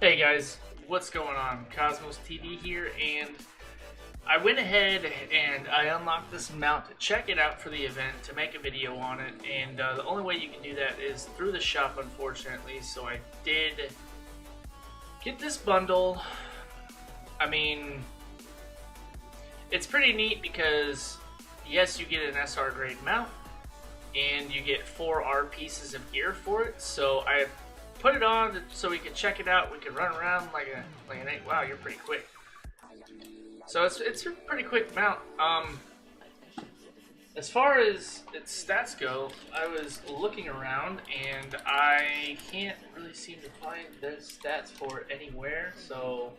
Hey guys, what's going on? Cosmos TV here, and I went ahead and I unlocked this mount to check it out for the event, to make a video on it, and the only way you can do that is through the shop, unfortunately, so I did get this bundle. I mean, it's pretty neat because, yes, you get an SR grade mount, and you get 4R pieces of gear for it, so I put it on so we can check it out. We can run around like an eight. Wow, you're pretty quick. So it's a pretty quick mount. As far as its stats go, I was looking around and I can't really seem to find the stats for it anywhere. So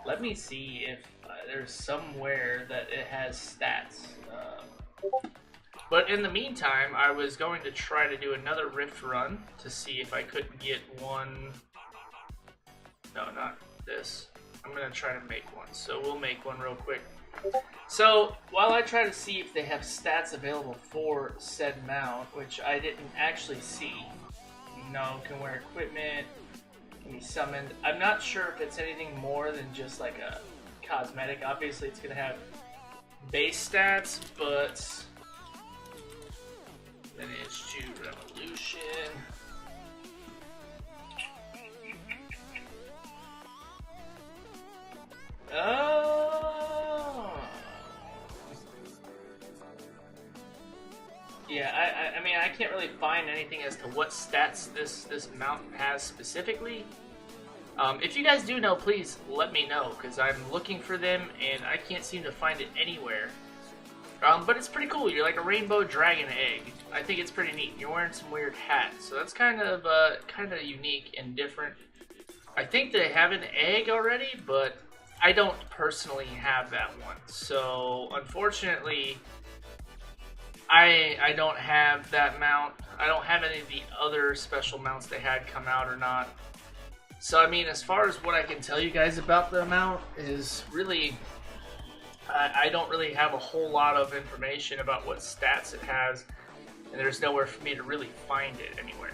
let me see if there's somewhere that it has stats. But in the meantime, I was going to try to do another Rift run to see if I couldn't get one. No, not this. I'm going to try to make one. So we'll make one real quick. So while I try to see if they have stats available for said mount, which I didn't actually see. No, can wear equipment, can be summoned. I'm not sure if it's anything more than just like a cosmetic. Obviously it's going to have base stats, but lineage 2 revolution. Oh. Yeah, I mean, I can't really find anything as to what stats this mount has specifically. If you guys do know, please let me know, because I'm looking for them and I can't seem to find it anywhere. But it's pretty cool. You're like a rainbow dragon egg. I think it's pretty neat. You're wearing some weird hats, so that's kind of unique and different. I think they have an egg already, but I don't personally have that one. So unfortunately, I don't have that mount. I don't have any of the other special mounts they had come out or not. So I mean, as far as what I can tell you guys about the mount is really, I don't really have a whole lot of information about what stats it has, and there's nowhere for me to really find it anywhere.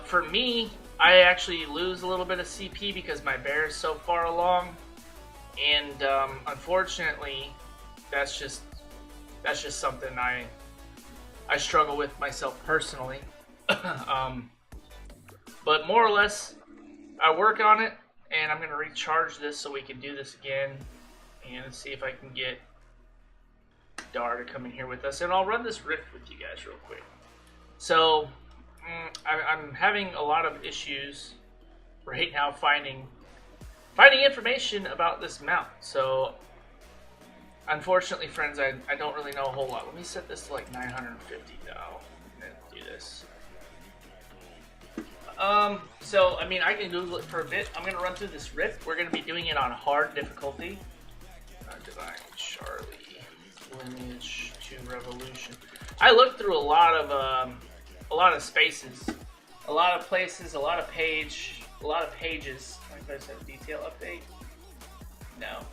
For me, I actually lose a little bit of CP because my bear is so far along, and unfortunately, that's just something I struggle with myself personally. But more or less, I work on it. And I'm going to recharge this so we can do this again. And see if I can get Dar to come in here with us. And I'll run this Rift with you guys real quick. So, I'm having a lot of issues right now finding information about this mount. So, unfortunately, friends, I don't really know a whole lot. Let me set this to like 950 now. And do this. So, I mean, I can Google it for a bit. I'm going to run through this Rift. We're going to be doing it on hard difficulty. Divine Charlie, Lineage 2 Revolution. I looked through a lot of spaces, a lot of places, a lot of pages. Like I said, detail update? No.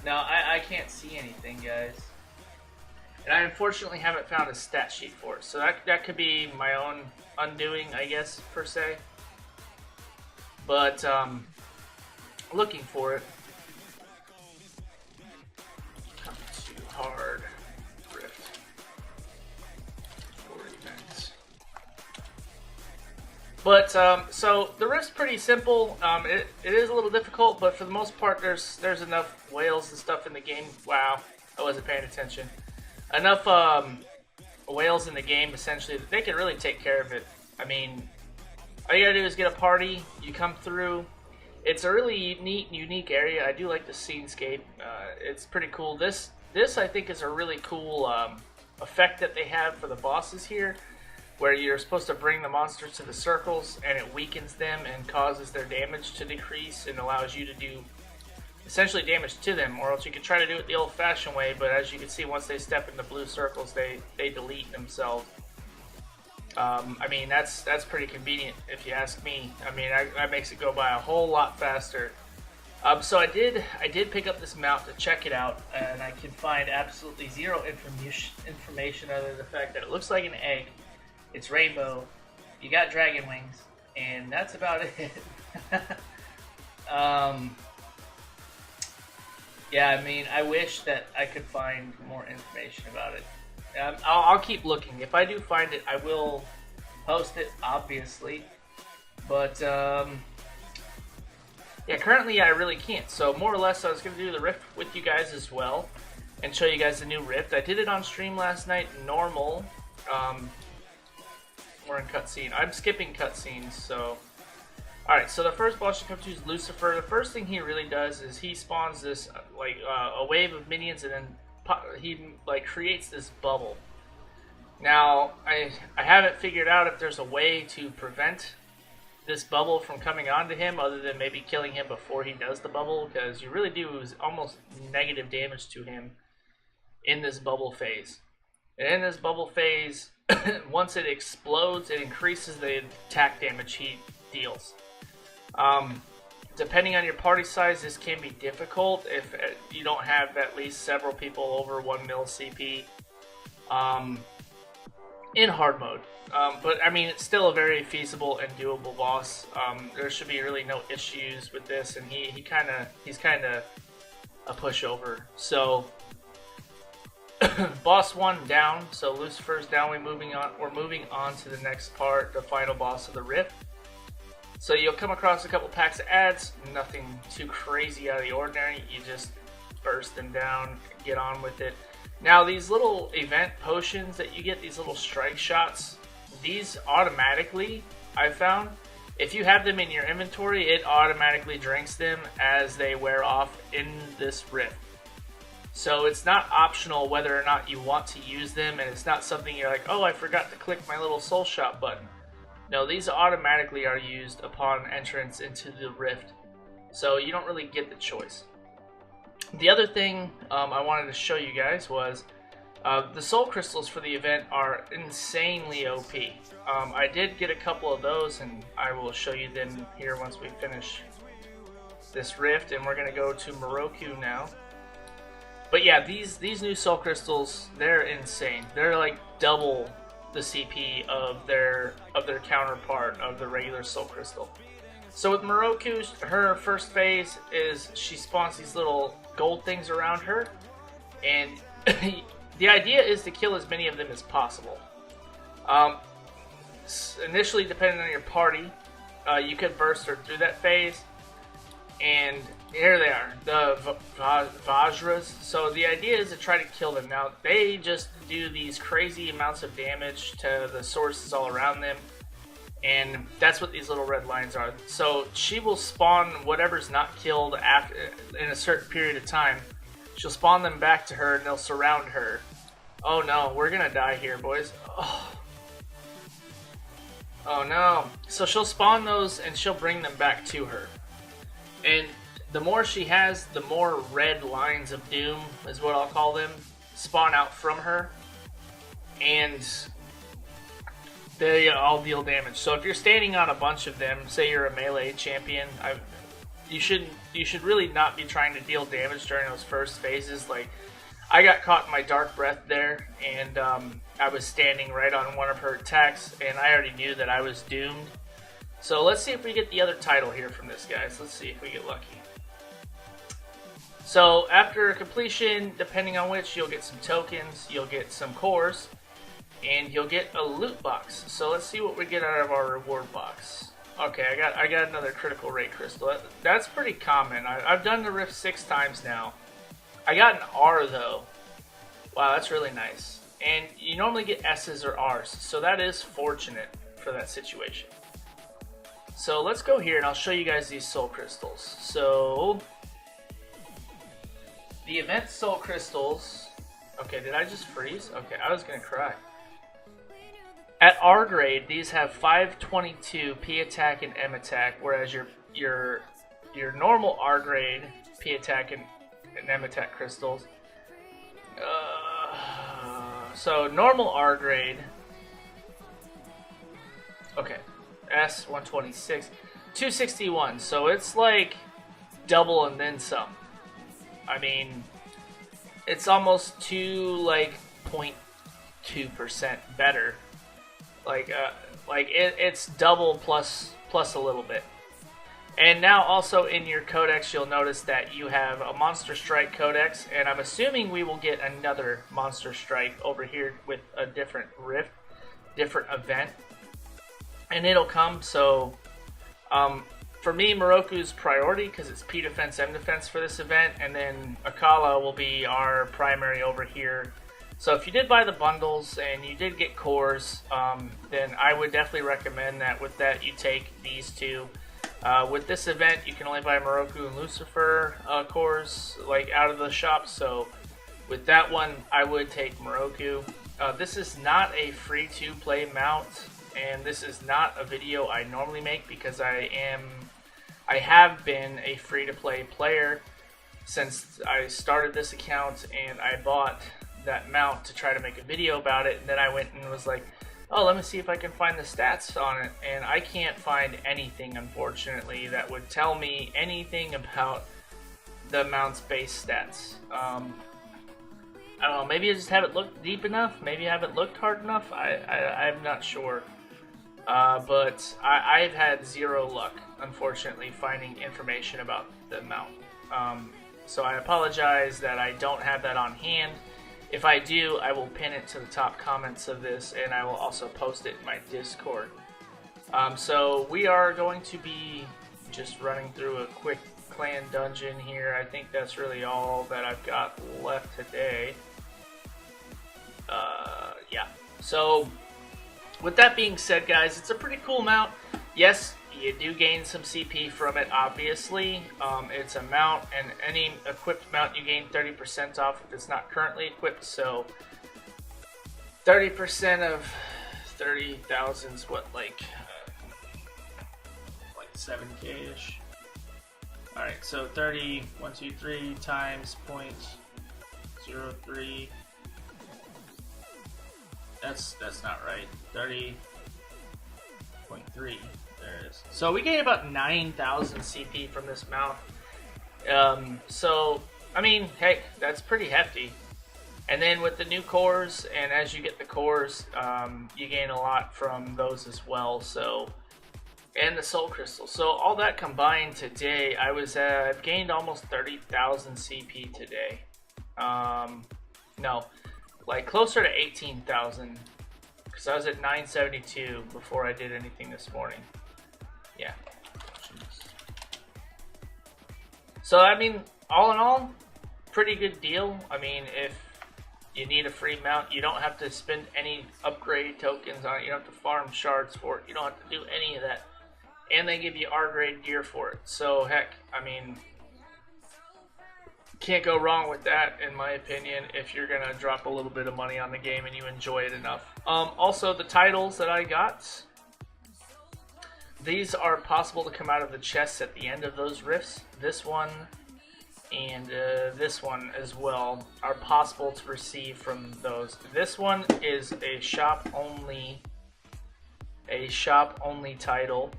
No, I can't see anything, guys. And I unfortunately haven't found a stat sheet for it. So that could be my own undoing, I guess, per se. But, looking for it. Come to hard Rift. 40 minutes. But, so the Rift's pretty simple. It is a little difficult, but for the most part, there's enough whales and stuff in the game. Wow, I wasn't paying attention. Enough whales in the game, essentially, that they can really take care of it. I mean, all you gotta do is get a party, you come through. It's a really neat, unique area. I do like the scenescape. It's pretty cool. This I think is a really cool effect that they have for the bosses here, where you're supposed to bring the monsters to the circles, and it weakens them and causes their damage to decrease, and allows you to do essentially damage to them, or else you could try to do it the old-fashioned way, but as you can see, once they step into blue circles, they delete themselves. I mean, that's pretty convenient, if you ask me. I mean, that makes it go by a whole lot faster. So I did pick up this mount to check it out, and I can find absolutely zero information other than the fact that it looks like an egg. It's rainbow. You got dragon wings, and that's about it. Yeah, I mean, I wish that I could find more information about it. I'll keep looking. If I do find it, I will post it, obviously. But yeah, currently I really can't. So more or less, I was going to do the Rift with you guys as well and show you guys the new Rift. I did it on stream last night, normal. We're in cutscene. I'm skipping cutscenes, so... Alright, so the first boss you come to is Lucifer. The first thing he really does is he spawns this, a wave of minions, and then he, creates this bubble. Now, I haven't figured out if there's a way to prevent this bubble from coming onto him other than maybe killing him before he does the bubble, because you really do almost negative damage to him in this bubble phase. And in this bubble phase, once it explodes, it increases the attack damage he deals. Depending on your party size, this can be difficult if you don't have at least several people over 1 mil CP in hard mode. But I mean, it's still a very feasible and doable boss. There should be really no issues with this, and he's kind of a pushover. So boss 1 down. So Lucifer's down. We're moving on to the next part, the final boss of the Rift. So you'll come across a couple packs of ads, nothing too crazy out of the ordinary. You just burst them down, get on with it. Now these little event potions that you get, these little strike shots, these automatically, I found, if you have them in your inventory, it automatically drinks them as they wear off in this Rift. So it's not optional whether or not you want to use them, and it's not something you're like, oh, I forgot to click my little soul shot button. No, these automatically are used upon entrance into the Rift, so you don't really get the choice. The other thing I wanted to show you guys was the soul crystals for the event are insanely OP. I did get a couple of those, and I will show you them here once we finish this Rift, and we're going to go to Moroku now. But yeah, these new soul crystals, they're insane. They're like double the CP of their counterpart of the regular soul crystal. So with Moroku, her first phase is she spawns these little gold things around her, and the idea is to kill as many of them as possible. Initially, depending on your party, you could burst her through that phase, and here they are, the Vajras. So the idea is to try to kill them. Now, they just do these crazy amounts of damage to the sources all around them, and that's what these little red lines are. So she will spawn whatever's not killed after, in a certain period of time. She'll spawn them back to her, and they'll surround her. Oh no, we're gonna die here, boys. Oh no. So she'll spawn those, and she'll bring them back to her. And the more she has, the more red lines of doom, is what I'll call them, spawn out from her. And they all deal damage. So if you're standing on a bunch of them, say you're a melee champion, you should really not be trying to deal damage during those first phases. Like, I got caught in my dark breath there, and I was standing right on one of her attacks, and I already knew that I was doomed. So let's see if we get the other title here from this, guys. Let's see if we get lucky. So after completion, depending on which, you'll get some tokens, you'll get some cores, and you'll get a loot box. So let's see what we get out of our reward box. Okay, I got another critical rate crystal. That's pretty common. I've done the Rift 6 times now. I got an R though. Wow, that's really nice. And you normally get S's or R's, so that is fortunate for that situation. So let's go here and I'll show you guys these soul crystals. So the event soul crystals. Okay, did I just freeze? Okay, I was gonna cry. At R grade, these have 522 P attack and M attack, whereas your normal R grade P attack and M attack crystals. So normal R grade. Okay, S 126, 261. So it's like double and then some. I mean, it's almost like 0.2% better. It's double plus a little bit. And now also in your codex, you'll notice that you have a Monster Strike codex, and I'm assuming we will get another Monster Strike over here with a different rift, different event, and it'll come. So for me, Moroku's priority because it's P defense, M defense for this event, and then Akala will be our primary over here. So if you did buy the bundles and you did get cores, then I would definitely recommend that with that you take these two. With this event, you can only buy Moroku and Lucifer cores out of the shop. So with that one, I would take Moroku. This is not a free-to-play mount, and this is not a video I normally make because I have been a free-to-play player since I started this account, and I bought that mount to try to make a video about it, and then I went and was like, oh, let me see if I can find the stats on it, and I can't find anything, unfortunately, that would tell me anything about the mount's base stats. I don't know, maybe I just haven't looked deep enough, maybe I haven't looked hard enough, I'm not sure. But I've had zero luck, unfortunately, finding information about the mount. So I apologize that I don't have that on hand. If I do, I will pin it to the top comments of this, and I will also post it in my Discord. So we are going to be just running through a quick clan dungeon here. I think that's really all that I've got left today. Yeah. So with that being said, guys, it's a pretty cool mount. Yes, you do gain some CP from it, obviously. It's a mount, and any equipped mount you gain 30% off if it's not currently equipped. So 30% of 30,000 is what, like 7K-ish. Alright, so 30, 1, 2, 3 times 0.03. That's not right. 30.3. There it is. So we gain about 9,000 CP from this mount. So, I mean, heck, that's pretty hefty. And then with the new cores, and as you get the cores, you gain a lot from those as well. So, and the soul crystal. So all that combined today, I've gained almost 30,000 CP today. No, like closer to 18,000, because I was at 972 before I did anything this morning. Yeah. So I mean, all in all, pretty good deal. I mean, if you need a free mount, you don't have to spend any upgrade tokens on it. You don't have to farm shards for it. You don't have to do any of that. And they give you R grade gear for it. So heck, I mean, can't go wrong with that, in my opinion, if you're gonna drop a little bit of money on the game and you enjoy it enough. Also, the titles that I got, these are possible to come out of the chests at the end of those rifts. This one and this one as well are possible to receive from those. This one is a shop only title.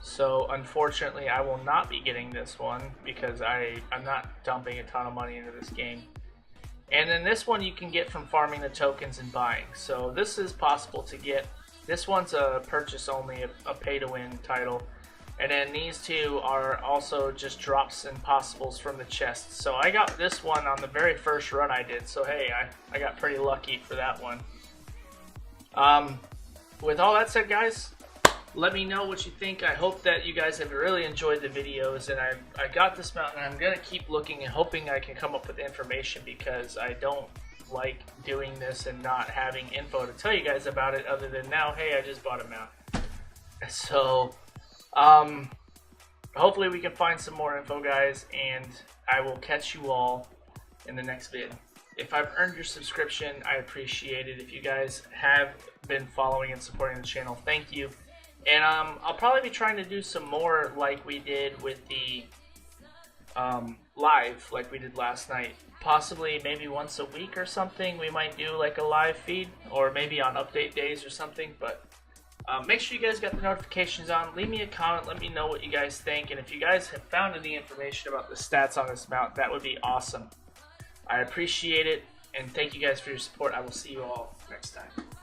So unfortunately, I will not be getting this one because I'm not dumping a ton of money into this game. And then this one you can get from farming the tokens and buying. So this is possible to get. This one's a purchase only, a pay to win title. And then these two are also just drops and possibles from the chests. So I got this one on the very first run I did. So hey, I got pretty lucky for that one. With all that said, guys, let me know what you think. I hope that you guys have really enjoyed the videos, and I got this mount, and I'm going to keep looking and hoping I can come up with information, because I don't like doing this and not having info to tell you guys about it other than now, hey, I just bought a mount. So, hopefully we can find some more info, guys, and I will catch you all in the next vid. If I've earned your subscription, I appreciate it. If you guys have been following and supporting the channel, thank you. And I'll probably be trying to do some more like we did with the live, like we did last night. Possibly maybe once a week or something. We might do like a live feed, or maybe on update days or something. But Make sure you guys got the notifications on. Leave me a comment. Let me know what you guys think. And if you guys have found any information about the stats on this mount, that would be awesome. I appreciate it. And thank you guys for your support. I will see you all next time.